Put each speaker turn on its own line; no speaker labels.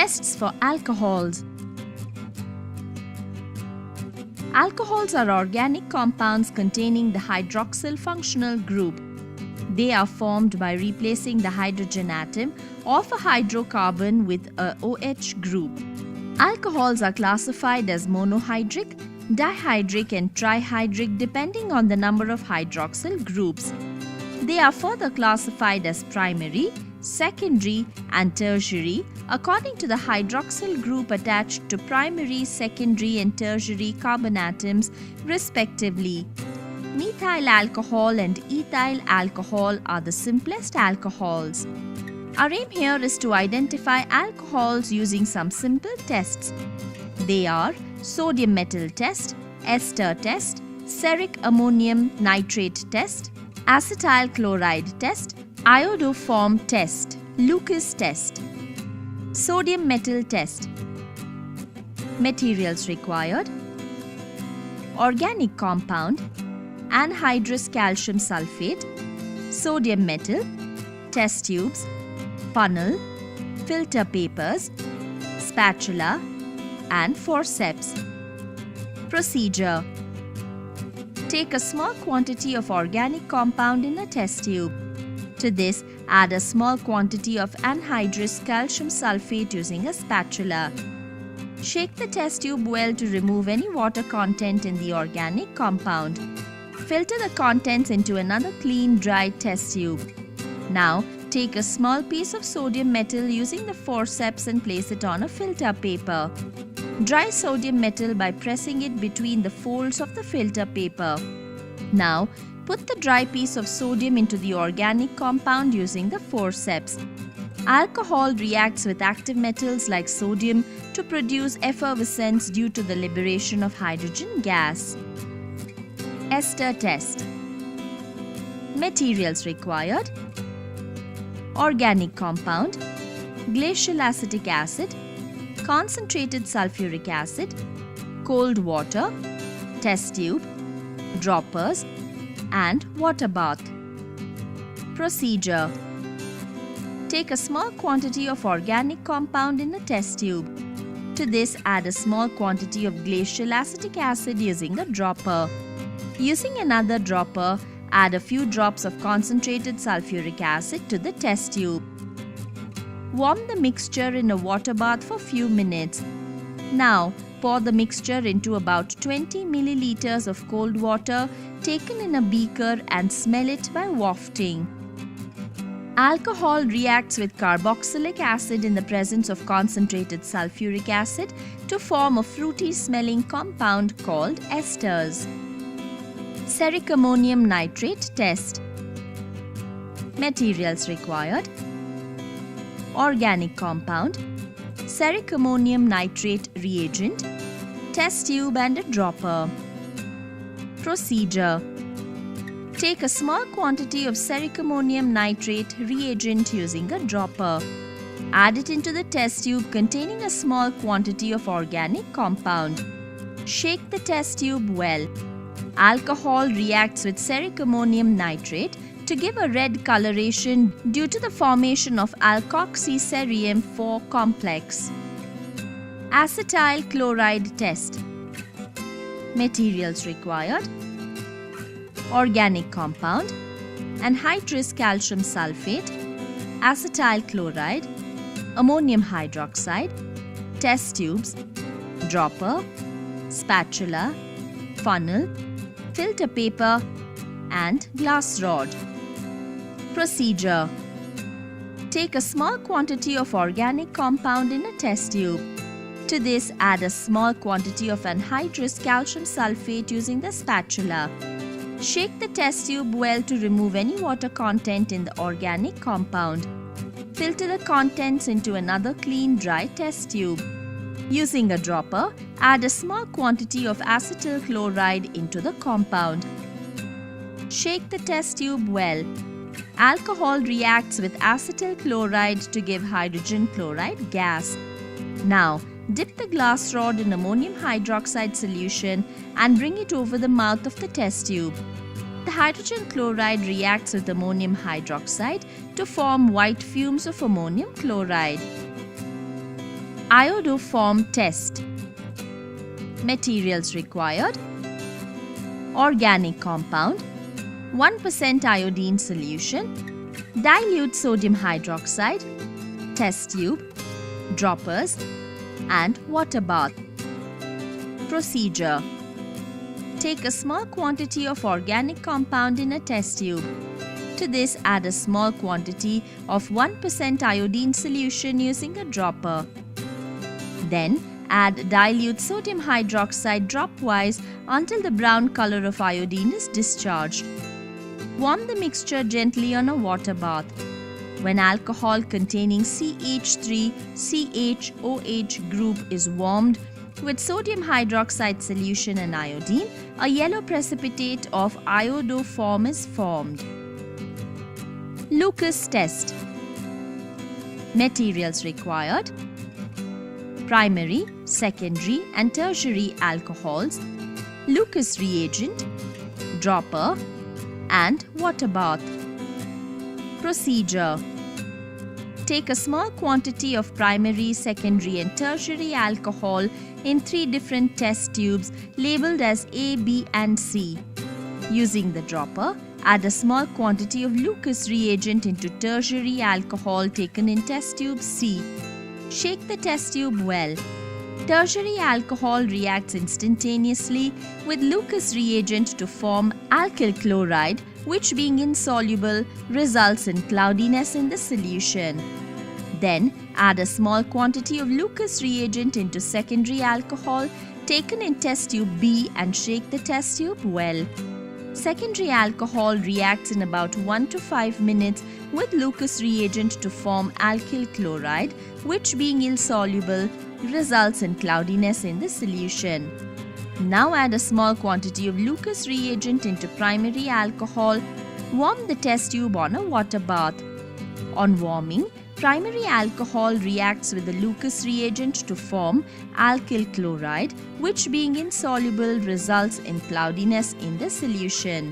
Tests for alcohols. Alcohols are organic compounds containing the hydroxyl functional group. They are formed by replacing the hydrogen atom of a hydrocarbon with a OH group. Alcohols are classified as monohydric, dihydric and trihydric depending on the number of hydroxyl groups. They are further classified as primary, secondary and tertiary according to the hydroxyl group attached to primary, secondary and tertiary carbon atoms respectively. Methyl alcohol and ethyl alcohol are the simplest alcohols. Our aim here is to identify alcohols using some simple tests. They are sodium metal test, ester test, steric ammonium nitrate test, acetyl chloride test, iodoform test, Lucas test. Sodium metal test. Materials required: organic compound, anhydrous calcium sulfate, sodium metal, test tubes, funnel, filter papers, spatula and forceps. Procedure: take a small quantity of organic compound in a test tube. To this, add a small quantity of anhydrous calcium sulfate using a spatula. Shake the test tube well to remove any water content in the organic compound. Filter the contents into another clean, dry test tube. Now, take a small piece of sodium metal using the forceps and place it on a filter paper. Dry sodium metal by pressing it between the folds of the filter paper. Now, put the dry piece of sodium into the organic compound using the forceps. Alcohol reacts with active metals like sodium to produce effervescence due to the liberation of hydrogen gas. Ester test. Materials required: organic compound, glacial acetic acid, concentrated sulfuric acid, cold water, test tube, droppers and water bath. Procedure: take a small quantity of organic compound in a test tube. To this, add a small quantity of glacial acetic acid using a dropper. Using another dropper, add a few drops of concentrated sulfuric acid to the test tube. Warm the mixture in a water bath for few minutes. Now, pour the mixture into about 20 milliliters of cold water taken in a beaker and smell it by wafting. Alcohol reacts with carboxylic acid in the presence of concentrated sulfuric acid to form a fruity smelling compound called esters. Steric ammonium nitrate test. Materials required: organic compound, steric ammonium nitrate reagent, test tube and a dropper. Procedure: take a small quantity of steric ammonium nitrate reagent using a dropper. Add it into the test tube containing a small quantity of organic compound. Shake the test tube well. Alcohol reacts with steric ammonium nitrate to give a red coloration due to the formation of alkoxycerium 4 complex. Acetyl chloride test. Materials required: organic compound, anhydrous calcium sulfate, acetyl chloride, ammonium hydroxide, test tubes, dropper, spatula, funnel, filter paper and glass rod. Procedure: take a small quantity of organic compound in a test tube. To this, add a small quantity of anhydrous calcium sulfate using the spatula. Shake the test tube well to remove any water content in the organic compound. Filter the contents into another clean, dry test tube. Using a dropper, add a small quantity of acetyl chloride into the compound. Shake the test tube well. Alcohol reacts with acetyl chloride to give hydrogen chloride gas. Now, dip the glass rod in ammonium hydroxide solution and bring it over the mouth of the test tube. The hydrogen chloride reacts with ammonium hydroxide to form white fumes of ammonium chloride. Iodoform test. Materials required: organic compound, 1% iodine solution, dilute sodium hydroxide, test tube, droppers, and water bath. Procedure: take a small quantity of organic compound in a test tube. To this, add a small quantity of 1% iodine solution using a dropper. Then, add dilute sodium hydroxide dropwise until the brown color of iodine is discharged. Warm the mixture gently on a water bath. When alcohol containing CH3CHOH group is warmed with sodium hydroxide solution and iodine, a yellow precipitate of iodoform is formed. Lucas test. Materials required: primary, secondary and tertiary alcohols, Lucas reagent, dropper, and water bath. Procedure: take a small quantity of primary, secondary and tertiary alcohol in 3 different test tubes labeled as A, B and C. Using the dropper, add a small quantity of Lucas reagent into tertiary alcohol taken in test tube C. Shake the test tube well. Tertiary alcohol reacts instantaneously with Lucas reagent to form alkyl chloride, which being insoluble results in cloudiness in the solution. Then add a small quantity of Lucas reagent into secondary alcohol taken in test tube B and shake the test tube well. Secondary alcohol reacts in about 1 to 5 minutes with Lucas reagent to form alkyl chloride, which being insoluble results in cloudiness in the solution. Now add a small quantity of Lucas reagent into primary alcohol. Warm the test tube on a water bath. On warming, primary alcohol reacts with the Lucas reagent to form alkyl chloride, which being insoluble results in cloudiness in the solution.